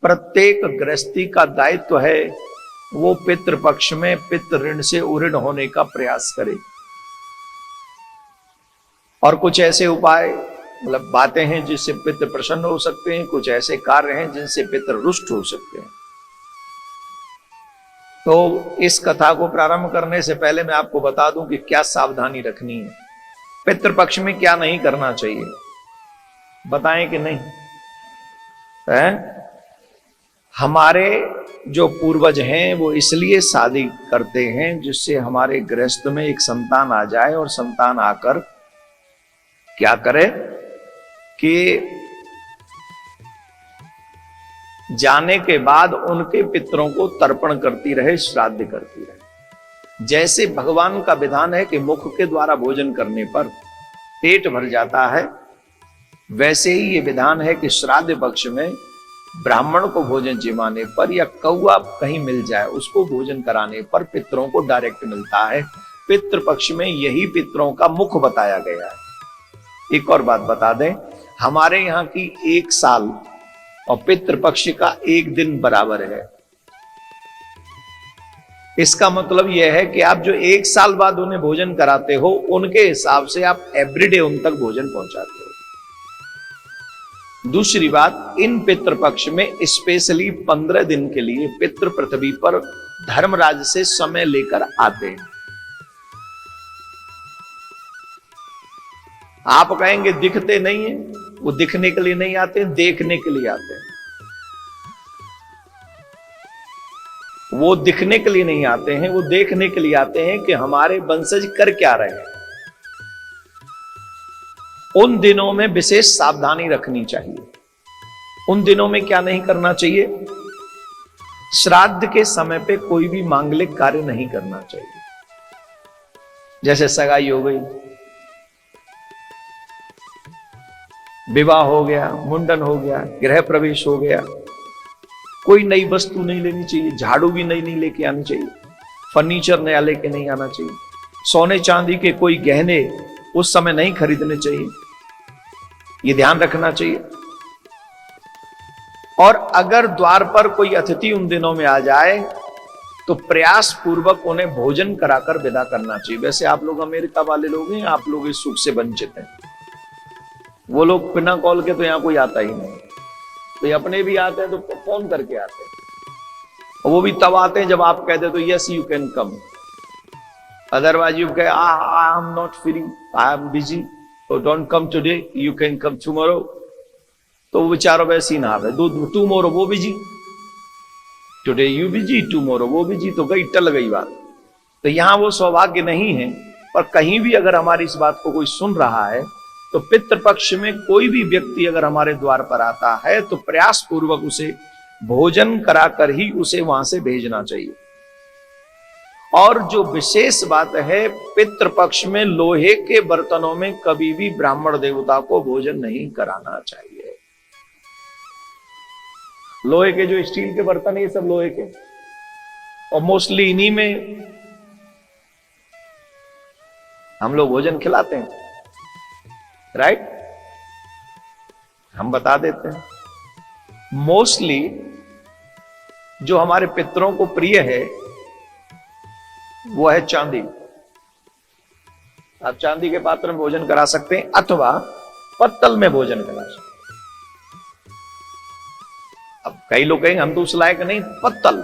प्रत्येक गृहस्थी का दायित्व है वो पितृपक्ष में पितृ ऋण से उऋण होने का प्रयास करे। और कुछ ऐसे उपाय मतलब बातें हैं जिससे पितृ प्रसन्न हो सकते हैं, कुछ ऐसे कार्य हैं जिनसे पितृ रुष्ट हो सकते हैं। तो इस कथा को प्रारंभ करने से पहले मैं आपको बता दूं कि क्या सावधानी रखनी है, पितृपक्ष में क्या नहीं करना चाहिए, बताएं कि नहीं है? हमारे जो पूर्वज हैं वो इसलिए शादी करते हैं जिससे हमारे गृहस्थ में एक संतान आ जाए और संतान आकर क्या करे कि जाने के बाद उनके पितरों को तर्पण करती रहे, श्राद्ध करती रहे। जैसे भगवान का विधान है कि मुख के द्वारा भोजन करने पर पेट भर जाता है, वैसे ही ये विधान है कि श्राद्ध पक्ष में ब्राह्मण को भोजन जिमाने पर या कौवा कहीं मिल जाए उसको भोजन कराने पर पितरों को डायरेक्ट मिलता है। पितृपक्ष में यही पितरों का मुख बताया गया है। एक और बात बता दें, हमारे यहाँ की 1 साल और पितृपक्ष का 1 दिन बराबर है। इसका मतलब यह है कि आप जो 1 साल बाद उन्हें भोजन कराते हो उनके हिसाब से आप एवरीडे उन तक भोजन पहुंचाते हो। दूसरी बात, इन पितृपक्ष में स्पेशली 15 दिन के लिए पितृ पृथ्वी पर धर्मराज से समय लेकर आते हैं। आप कहेंगे दिखते नहीं है, वो दिखने के लिए नहीं आते, देखने के लिए आते हैं। वो दिखने के लिए नहीं आते हैं, वो देखने के लिए आते हैं कि हमारे वंशज कर क्या रहे हैं। उन दिनों में विशेष सावधानी रखनी चाहिए। उन दिनों में क्या नहीं करना चाहिए? श्राद्ध के समय पे कोई भी मांगलिक कार्य नहीं करना चाहिए। जैसे सगाई हो गई, विवाह हो गया, मुंडन हो गया, गृह प्रवेश हो गया, कोई नई वस्तु नहीं लेनी चाहिए, झाड़ू भी नहीं लेके आनी चाहिए, फर्नीचर नया लेके नहीं आना चाहिए, सोने चांदी के कोई गहने उस समय नहीं खरीदने चाहिए, ये ध्यान रखना चाहिए। और अगर द्वार पर कोई अतिथि उन दिनों में आ जाए तो प्रयास पूर्वक उन्हें भोजन कराकर विदा करना चाहिए। वैसे आप लोग अमेरिका वाले लोग हैं, आप लोग इस सुख से वंचित हैं। वो लोग बिना कॉल के तो यहां कोई आता ही नहीं, तो अपने भी आते हैं तो फोन करके आते हैं, और वो भी तब आते हैं जब आप कहते तो yes you can come, otherwise you कहे I am not free, I am busy, तो don't come today, you can come tomorrow. तो वो बेचारो वैसे ही ना आवे, टुमारो वो busy, today you busy, tomorrow वो बिजी, तो गई टल गई बात। तो यहां वो सौभाग्य नहीं है। पर कहीं भी अगर हमारी इस बात को कोई सुन रहा है तो पितृपक्ष में कोई भी व्यक्ति अगर हमारे द्वार पर आता है तो प्रयास पूर्वक उसे भोजन कराकर ही उसे वहां से भेजना चाहिए। और जो विशेष बात है, पितृपक्ष में लोहे के बर्तनों में कभी भी ब्राह्मण देवता को भोजन नहीं कराना चाहिए। लोहे के जो स्टील के बर्तन है ये सब लोहे के, और मोस्टली इन्हीं में हम लोग भोजन खिलाते हैं, राइट? हम बता देते हैं मोस्टली जो हमारे पितरों को प्रिय है वो है चांदी। आप चांदी के पात्र में भोजन करा सकते हैं अथवा पत्तल में भोजन करा सकते हैं। अब कई लोग कहेंगे हम तो उस लायक नहीं, पत्तल।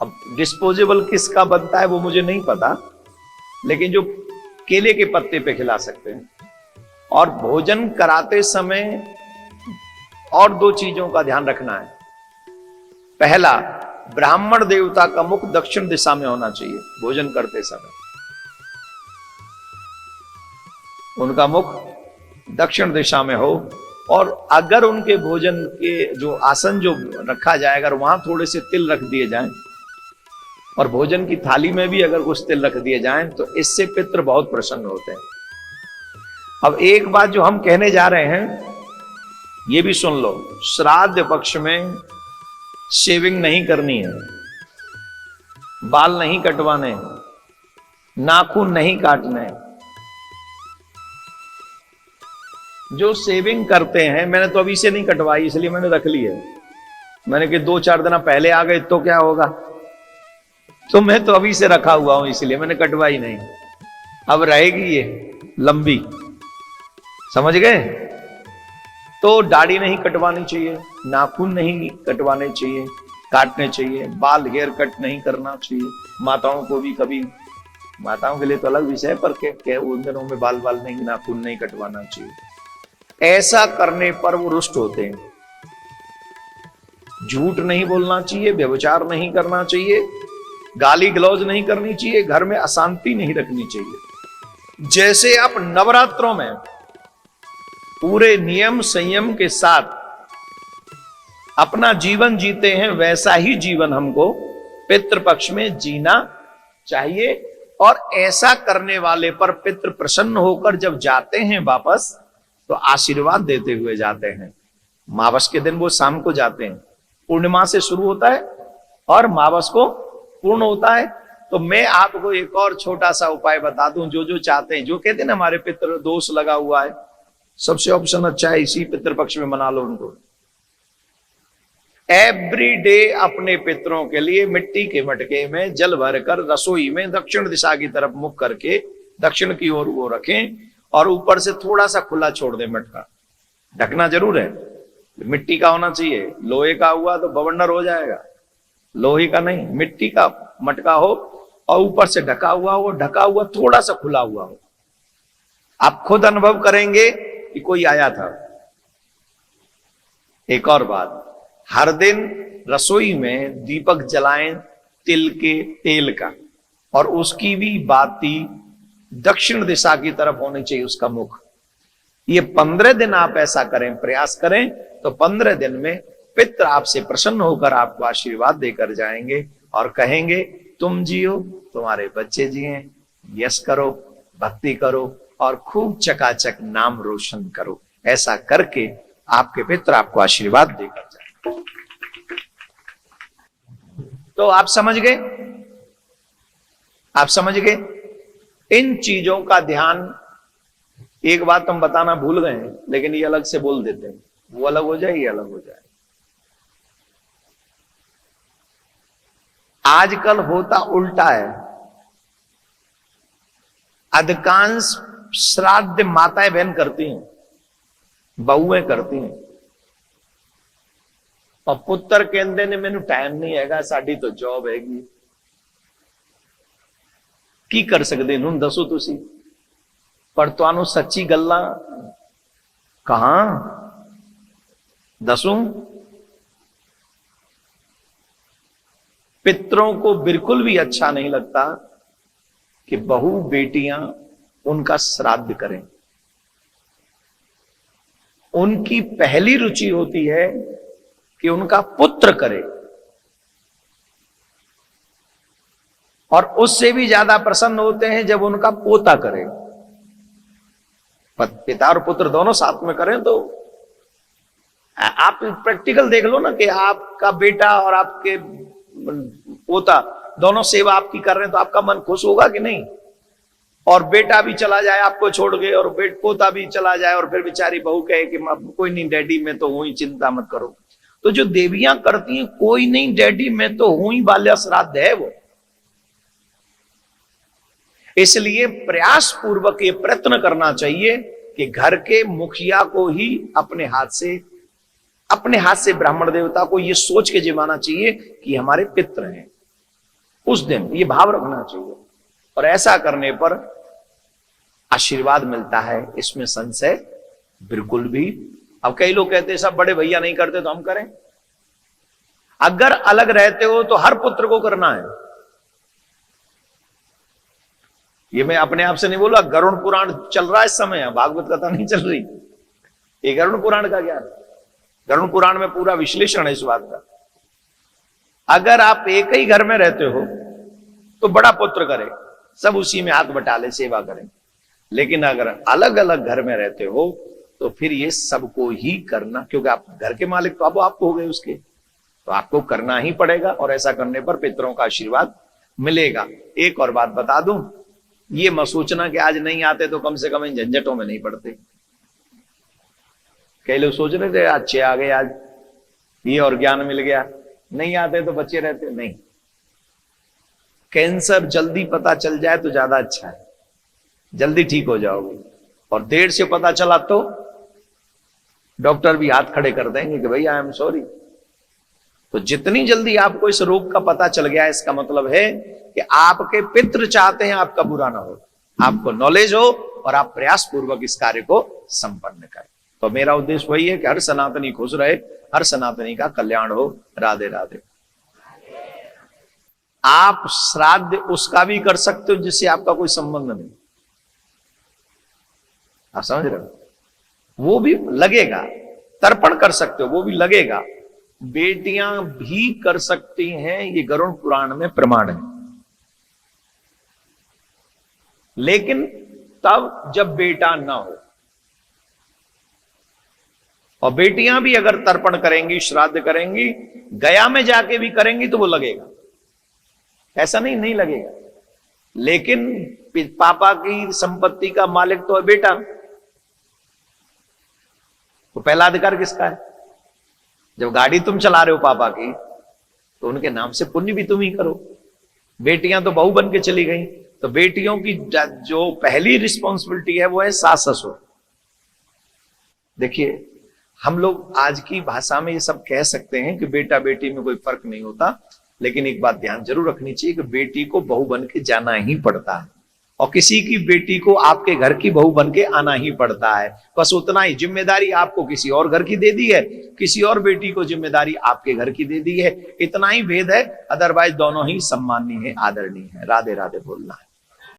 अब डिस्पोजेबल किसका बनता है वो मुझे नहीं पता, लेकिन जो केले के पत्ते पे खिला सकते हैं। और भोजन कराते समय और 2 चीजों का ध्यान रखना है। पहला, ब्राह्मण देवता का मुख दक्षिण दिशा में होना चाहिए भोजन करते समय। उनका मुख दक्षिण दिशा में हो, और अगर उनके भोजन के जो आसन जो रखा जाए अगर वहां थोड़े से तिल रख दिए जाएं और भोजन की थाली में भी अगर कुछ तिल रख दिए जाएं तो इससे पितृ बहुत प्रसन्न होते हैं। अब एक बात जो हम कहने जा रहे हैं ये भी सुन लो, श्राद्ध पक्ष में शेविंग नहीं करनी है, बाल नहीं कटवाने, नाखून नहीं काटने, जो सेविंग करते हैं, मैंने तो अभी से नहीं कटवाई इसलिए मैंने रख ली है। मैंने कि 2-4 दिन पहले आ गए तो क्या होगा, तो मैं तो अभी से रखा हुआ हूं इसलिए मैंने कटवाई नहीं। अब रहेगी ये लंबी, समझ गए। तो दाढ़ी नहीं कटवानी चाहिए, नाखून नहीं कटवाने चाहिए, काटने चाहिए, बाल हेयर कट नहीं करना चाहिए। माताओं को भी कभी, माताओं के लिए तो अलग विषय है, पर के उन दिनों में बाल नहीं, नाखून नहीं कटवाना चाहिए। ऐसा करने पर वो रुष्ट होते हैं। झूठ नहीं बोलना चाहिए, व्यभिचार नहीं करना चाहिए, गाली गलौज नहीं करनी चाहिए, घर में अशांति नहीं रखनी चाहिए। जैसे आप नवरात्रों में पूरे नियम संयम के साथ अपना जीवन जीते हैं, वैसा ही जीवन हमको पितृपक्ष में जीना चाहिए। और ऐसा करने वाले पर पितृ प्रसन्न होकर जब जाते हैं वापस, तो आशीर्वाद देते हुए जाते हैं। मावस के दिन वो शाम को जाते हैं, पूर्णिमा से शुरू होता है और मावस को पूर्ण होता है। तो मैं आपको एक और छोटा सा उपाय बता दूं, जो जो चाहते हैं, जो कहते हैं ना हमारे पितृ दोष लगा हुआ है, सबसे ऑप्शन अच्छा है इसी पितृपक्ष में मना लो उनको। एवरी डे अपने पितरों के लिए मिट्टी के मटके में जल भरकर रसोई में दक्षिण दिशा की तरफ मुख करके दक्षिण की ओर वो रखें, और ऊपर से थोड़ा सा खुला छोड़ दें मटका। ढकना जरूर है, मिट्टी का होना चाहिए। लोहे का हुआ तो बवंडर हो जाएगा, लोहे का नहीं, मिट्टी का मटका हो और ऊपर से ढका हुआ हो, ढका हुआ थोड़ा सा खुला हुआ हो। आप खुद अनुभव करेंगे कि कोई आया था। एक और बात, हर दिन रसोई में दीपक जलाएं तिल के तेल का, और उसकी भी बाती दक्षिण दिशा की तरफ होनी चाहिए, उसका मुख। ये 15 दिन आप ऐसा करें, प्रयास करें, तो 15 दिन में पितृ आपसे प्रसन्न होकर आपको आशीर्वाद देकर जाएंगे और कहेंगे तुम जियो, तुम्हारे बच्चे जिए, यश करो, भक्ति करो और खूब चकाचक नाम रोशन करो। ऐसा करके आपके पितृ आपको आशीर्वाद देकर जाएंगे। तो आप समझ गए, आप समझ गए। इन चीजों का ध्यान, एक बात हम बताना भूल गए हैं, लेकिन ये अलग से बोल देते हैं, वो अलग हो जाए, ये अलग हो जाए। आजकल होता उल्टा है। अधिकांश श्राद्ध माताएं बहन करती हैं, बहुएं करती हैं, और पुत्र कहते ने मैनू टाइम नहीं हैगा, साडी तो जॉब हैगी। की कर सकते हूं दसो तुसी, पर तुहानू सच्ची गल्लां कहां दसूं। पितरों को बिल्कुल भी अच्छा नहीं लगता कि बहू बेटियां उनका श्राद्ध करें। उनकी पहली रुचि होती है कि उनका पुत्र करे, और उससे भी ज्यादा प्रसन्न होते हैं जब उनका पोता करे। पिता और पुत्र दोनों साथ में करें। तो आप प्रैक्टिकल देख लो ना कि आपका बेटा और आपके पोता दोनों सेवा आपकी कर रहे हैं, तो आपका मन खुश होगा कि नहीं। और बेटा भी चला जाए आपको छोड़ के, और पोता भी चला जाए, और फिर बेचारी बहू कहे कि कोई नहीं डैडी मैं तो हूं ही, चिंता मत करो। तो जो देवियां करती हैं, कोई नहीं डैडी मैं तो हूं ही, बाल्या श्राद्ध है वो। इसलिए प्रयास पूर्वक ये प्रयत्न करना चाहिए कि घर के मुखिया को ही अपने हाथ से ब्राह्मण देवता को ये सोच के जिमाना चाहिए कि हमारे पितृ हैं। उस दिन ये भाव रखना चाहिए, और ऐसा करने पर आशीर्वाद मिलता है, इसमें संशय बिल्कुल भी। अब कई लोग कहते हैं सब बड़े भैया नहीं करते तो हम करें। अगर अलग रहते हो तो हर पुत्र को करना है। ये मैं अपने आप से नहीं बोला, गरुड़ पुराण चल रहा है इस समय, भागवत कथा नहीं चल रही। ये गरुड़ पुराण का ज्ञान, गरुड़ पुराण में पूरा विश्लेषण है इस बात का। अगर आप एक ही घर में रहते हो तो बड़ा पुत्र करे, सब उसी में हाथ बटा ले, सेवा करें। लेकिन अगर अलग अलग घर में रहते हो तो फिर ये सबको ही करना, क्योंकि आप घर के मालिक तो आपको हो गए उसके, तो आपको करना ही पड़ेगा। और ऐसा करने पर पितरों का आशीर्वाद मिलेगा। एक और बात बता दूं, ये मत सोचना कि आज नहीं आते तो कम से कम इन झंझटों में नहीं पड़ते। कई लोग सोच रहे थे अच्छे आ गए आज, ये और ज्ञान मिल गया, नहीं आते तो बच्चे रहते। नहीं, कैंसर जल्दी पता चल जाए तो ज्यादा अच्छा है, जल्दी ठीक हो जाओगे। और देर से पता चला तो डॉक्टर भी हाथ खड़े कर देंगे कि भाई आई एम सॉरी। तो जितनी जल्दी आपको इस रोग का पता चल गया, इसका मतलब है कि आपके पितृ चाहते हैं आपका बुरा ना हो, आपको नॉलेज हो और आप प्रयास पूर्वक इस कार्य को संपन्न करें। तो मेरा उद्देश्य वही है कि हर सनातनी खुश रहे, हर सनातनी का कल्याण हो। राधे राधे। आप श्राद्ध उसका भी कर सकते हो जिससे आपका कोई संबंध नहीं, आप समझ रहे हो, वो भी लगेगा। तर्पण कर सकते हो, वो भी लगेगा। बेटियां भी कर सकती हैं, ये गरुड़ पुराण में प्रमाण है। लेकिन तब जब बेटा ना हो। और बेटियां भी अगर तर्पण करेंगी, श्राद्ध करेंगी, गया में जाके भी करेंगी तो वो लगेगा, ऐसा नहीं लगेगा। लेकिन पापा की संपत्ति का मालिक तो है बेटा, तो पहला अधिकार किसका है? जब गाड़ी तुम चला रहे हो पापा की, तो उनके नाम से पुण्य भी तुम ही करो। बेटियां तो बहू बन के चली गई, तो बेटियों की जो पहली रिस्पॉन्सिबिलिटी है वो है सास ससुर। देखिए, हम लोग आज की भाषा में ये सब कह सकते हैं कि बेटा बेटी में कोई फर्क नहीं होता, लेकिन एक बात ध्यान जरूर रखनी चाहिए कि बेटी को बहू बन के जाना ही पड़ता है, और किसी की बेटी को आपके घर की बहू बन के आना ही पड़ता है। बस उतना ही, जिम्मेदारी आपको किसी और घर की दे दी है, किसी और बेटी को जिम्मेदारी आपके घर की दे दी है, इतना ही भेद है। अदरवाइज दोनों ही सम्माननीय है, आदरणीय है। राधे राधे बोलना है।